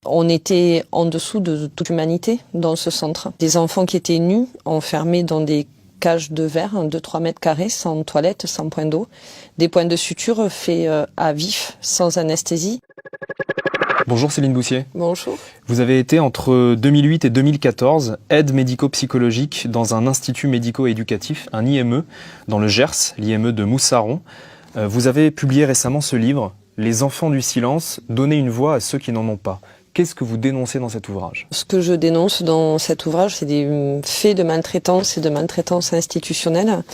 On était en dessous de toute humanité dans ce centre. Des enfants qui étaient nus, enfermés dans des cages de verre de 3 mètres carrés, sans toilette, sans point d'eau. Des points de suture faits à vif, sans anesthésie. Bonjour Céline Boussier. Bonjour. Vous avez été entre 2008 et 2014 aide médico-psychologique dans un institut médico-éducatif, un IME, dans le Gers, l'IME de Moussaron. Vous avez publié récemment ce livre, Les enfants du silence, donner une voix à ceux qui n'en ont pas. Qu'est-ce que vous dénoncez dans cet ouvrage? Ce que je dénonce dans cet ouvrage, c'est des faits de maltraitance et de maltraitance institutionnelle,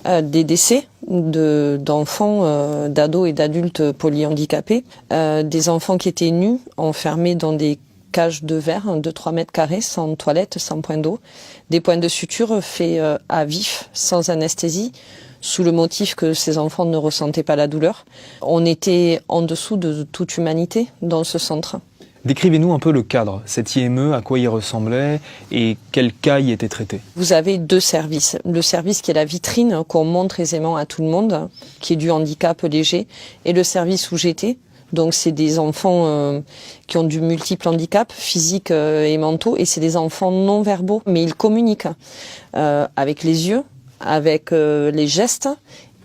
des décès d'enfants, d'ados et d'adultes polyhandicapés, des enfants qui étaient nus, enfermés dans des cages de verre de 3 mètres carrés, sans toilette, sans point d'eau, des points de suture faits à vif, sans anesthésie, sous le motif que ces enfants ne ressentaient pas la douleur. On était en dessous de toute humanité dans ce centre. Décrivez-nous un peu le cadre, cet IME, à quoi il ressemblait et quels cas y étaient traités. Vous avez 2 services. Le service qui est la vitrine, qu'on montre aisément à tout le monde, qui est du handicap léger, et le service où j'étais. Donc c'est des enfants qui ont du multiple handicap, physiques et mentaux, et c'est des enfants non verbaux, mais ils communiquent avec les yeux, avec les gestes,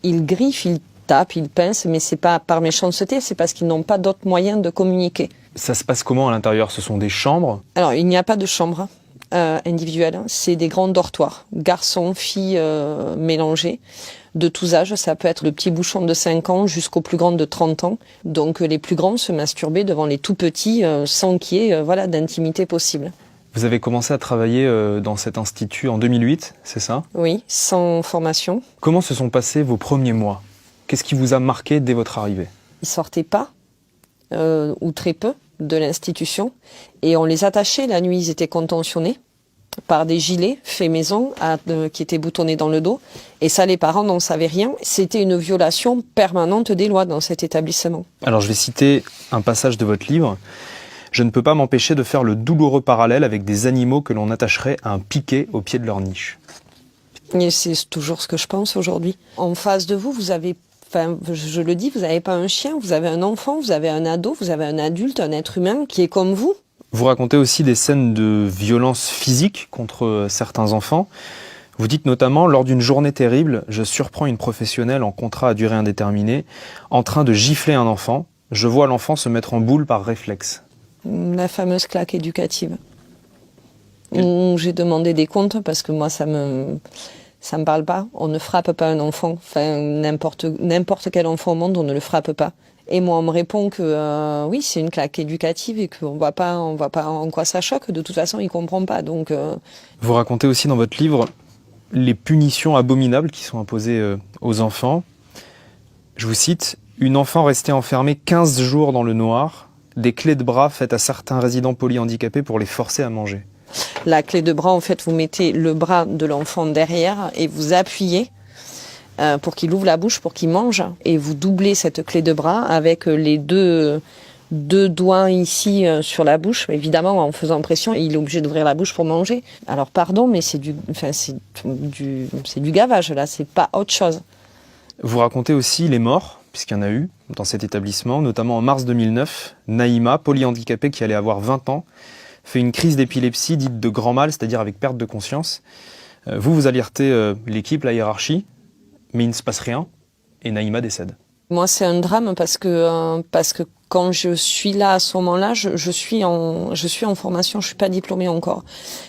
ils griffent, ils tapent, ils pincent, mais c'est pas par méchanceté, c'est parce qu'ils n'ont pas d'autres moyens de communiquer. Ça se passe comment à l'intérieur? Ce sont des chambres? Alors il n'y a pas de chambre individuelle, c'est des grands dortoirs, garçons, filles mélangés, de tous âges. Ça peut être le petit bouchon de 5 ans jusqu'au plus grand de 30 ans. Donc les plus grands se masturbaient devant les tout petits sans qu'il y ait d'intimité possible. Vous avez commencé à travailler dans cet institut en 2008, c'est ça? Oui, sans formation. Comment se sont passés vos premiers mois? Qu'est-ce qui vous a marqué dès votre arrivée? Ils sortaient pas, ou très peu, de l'institution. Et on les attachait la nuit, ils étaient contentionnés par des gilets faits maison qui étaient boutonnés dans le dos. Et ça, les parents n'en savaient rien. C'était une violation permanente des lois dans cet établissement. Alors je vais citer un passage de votre livre. Je ne peux pas m'empêcher de faire le douloureux parallèle avec des animaux que l'on attacherait à un piquet au pied de leur niche. Et c'est toujours ce que je pense aujourd'hui. En face de vous, vous avez, je le dis, vous n'avez pas un chien, vous avez un enfant, vous avez un ado, vous avez un adulte, un être humain qui est comme vous. Vous racontez aussi des scènes de violence physique contre certains enfants. Vous dites notamment, lors d'une journée terrible, je surprends une professionnelle en contrat à durée indéterminée, en train de gifler un enfant. Je vois l'enfant se mettre en boule par réflexe. La fameuse claque éducative. Où j'ai demandé des comptes parce que moi ça me parle pas. On ne frappe pas un enfant. Enfin n'importe quel enfant au monde, on ne le frappe pas. Et moi on me répond que oui c'est une claque éducative et qu'on voit pas en quoi ça choque. De toute façon il comprend pas. Donc Vous racontez aussi dans votre livre les punitions abominables qui sont imposées aux enfants. Je vous cite, une enfant restée enfermée 15 jours dans le noir. Des clés de bras faites à certains résidents polyhandicapés pour les forcer à manger. La clé de bras, en fait, vous mettez le bras de l'enfant derrière et vous appuyez pour qu'il ouvre la bouche, pour qu'il mange. Et vous doublez cette clé de bras avec les deux doigts ici sur la bouche. Évidemment, en faisant pression, il est obligé d'ouvrir la bouche pour manger. Alors, pardon, mais c'est du gavage, là. C'est pas autre chose. Vous racontez aussi les morts, puisqu'il y en a eu dans cet établissement, notamment en mars 2009, Naïma, polyhandicapée qui allait avoir 20 ans, fait une crise d'épilepsie dite de grand mal, c'est-à-dire avec perte de conscience. Vous alertez l'équipe, la hiérarchie, mais il ne se passe rien, et Naïma décède. Moi, c'est un drame parce que quand je suis là à ce moment-là, je suis en formation, je suis pas diplômée encore,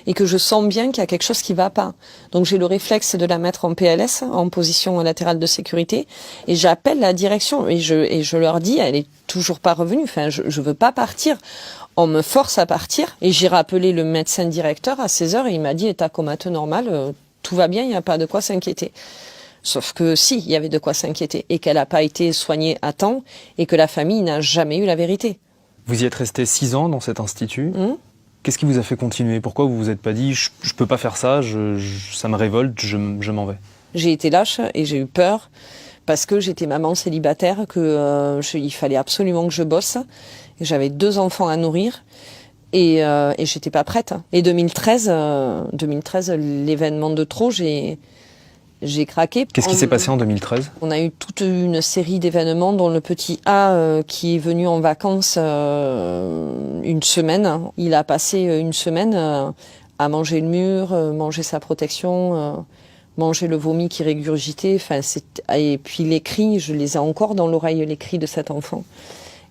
et que je sens bien qu'il y a quelque chose qui va pas. Donc j'ai le réflexe de la mettre en PLS, en position latérale de sécurité, et j'appelle la direction et je leur dis, elle est toujours pas revenue. Enfin, je veux pas partir. On me force à partir, et j'ai rappelé le médecin directeur à 16h et il m'a dit état comateux normal, tout va bien, il n'y a pas de quoi s'inquiéter. Sauf que si, il y avait de quoi s'inquiéter, et qu'elle n'a pas été soignée à temps, et que la famille n'a jamais eu la vérité. Vous y êtes resté 6 ans dans cet institut. Qu'est-ce qui vous a fait continuer? Pourquoi vous vous êtes pas dit, je peux pas faire ça, ça me révolte, je m'en vais? J'ai été lâche et j'ai eu peur, parce que j'étais maman célibataire, il fallait absolument que je bosse, et j'avais 2 enfants à nourrir, et j'étais pas prête. Et 2013, l'événement de trop, J'ai craqué. Qu'est-ce qui s'est passé en 2013? On a eu toute une série d'événements, dont le petit A qui est venu en vacances une semaine. Il a passé une semaine à manger le mur, manger sa protection, manger le vomi qui régurgitait. Enfin, et puis les cris, je les ai encore dans l'oreille, les cris de cet enfant.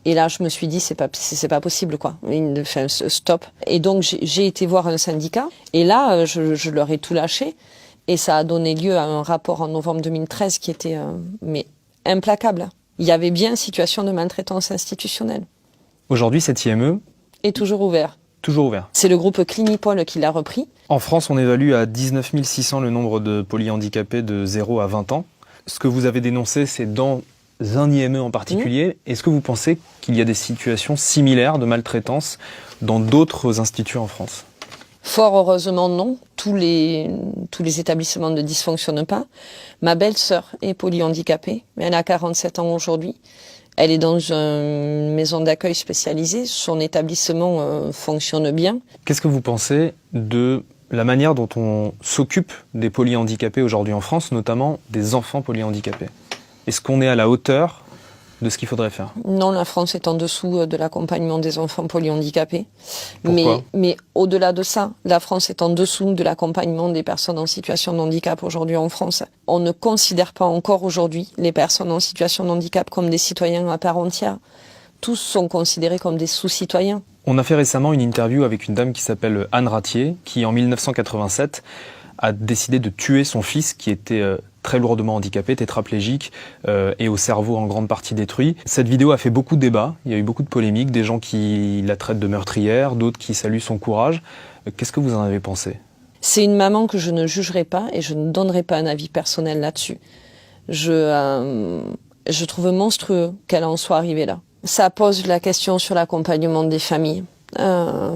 Et là, je me suis dit, c'est pas possible, quoi. Enfin, stop. Et donc, j'ai été voir un syndicat. Et là, je leur ai tout lâché. Et ça a donné lieu à un rapport en novembre 2013 qui était mais implacable. Il y avait bien situation de maltraitance institutionnelle. Aujourd'hui, cet IME est toujours ouvert. Toujours ouvert. C'est le groupe Clinipol qui l'a repris. En France, on évalue à 19 600 le nombre de polyhandicapés de 0 à 20 ans. Ce que vous avez dénoncé, c'est dans un IME en particulier. Est-ce que vous pensez qu'il y a des situations similaires de maltraitance dans d'autres instituts en France? Fort heureusement, non. Tous les établissements ne dysfonctionnent pas. Ma belle-sœur est polyhandicapée, mais elle a 47 ans aujourd'hui. Elle est dans une maison d'accueil spécialisée. Son établissement fonctionne bien. Qu'est-ce que vous pensez de la manière dont on s'occupe des polyhandicapés aujourd'hui en France, notamment des enfants polyhandicapés? Est-ce qu'on est à la hauteur de ce qu'il faudrait faire? Non, la France est en dessous de l'accompagnement des enfants polyhandicapés. Pourquoi? Mais au-delà de ça, la France est en dessous de l'accompagnement des personnes en situation de handicap aujourd'hui en France. On ne considère pas encore aujourd'hui les personnes en situation de handicap comme des citoyens à part entière. Tous sont considérés comme des sous-citoyens. On a fait récemment une interview avec une dame qui s'appelle Anne Ratier, qui en 1987 a décidé de tuer son fils qui était très lourdement handicapé, tétraplégique et au cerveau en grande partie détruit. Cette vidéo a fait beaucoup de débats, il y a eu beaucoup de polémiques, des gens qui la traitent de meurtrière, d'autres qui saluent son courage. Qu'est-ce que vous en avez pensé? C'est une maman que je ne jugerai pas et je ne donnerai pas un avis personnel là-dessus. Je trouve monstrueux qu'elle en soit arrivée là. Ça pose la question sur l'accompagnement des familles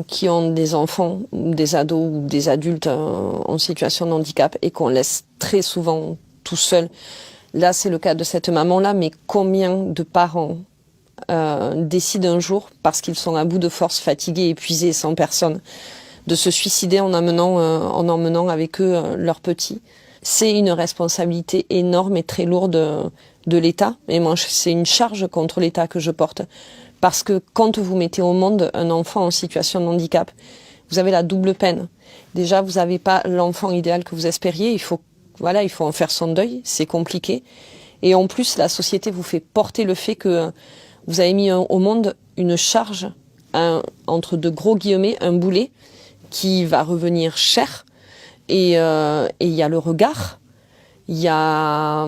qui ont des enfants, ou des ados ou des adultes en situation de handicap et qu'on laisse très souvent tout seul. Là, c'est le cas de cette maman-là, mais combien de parents décident un jour, parce qu'ils sont à bout de force, fatigués, épuisés, sans personne, de se suicider en emmenant avec eux leurs petits. C'est une responsabilité énorme et très lourde de l'État. Et moi, c'est une charge contre l'État que je porte. Parce que quand vous mettez au monde un enfant en situation de handicap, vous avez la double peine. Déjà, vous n'avez pas l'enfant idéal que vous espériez. Il faut en faire son deuil. C'est compliqué. Et en plus, la société vous fait porter le fait que vous avez mis au monde une charge, entre de gros guillemets, un boulet, qui va revenir cher. Et il y a le regard. Il y a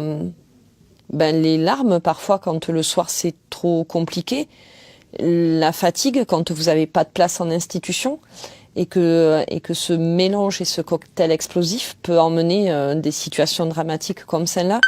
les larmes parfois quand le soir c'est trop compliqué. La fatigue quand vous n'avez pas de place en institution et que ce mélange et ce cocktail explosif peut emmener des situations dramatiques comme celle-là.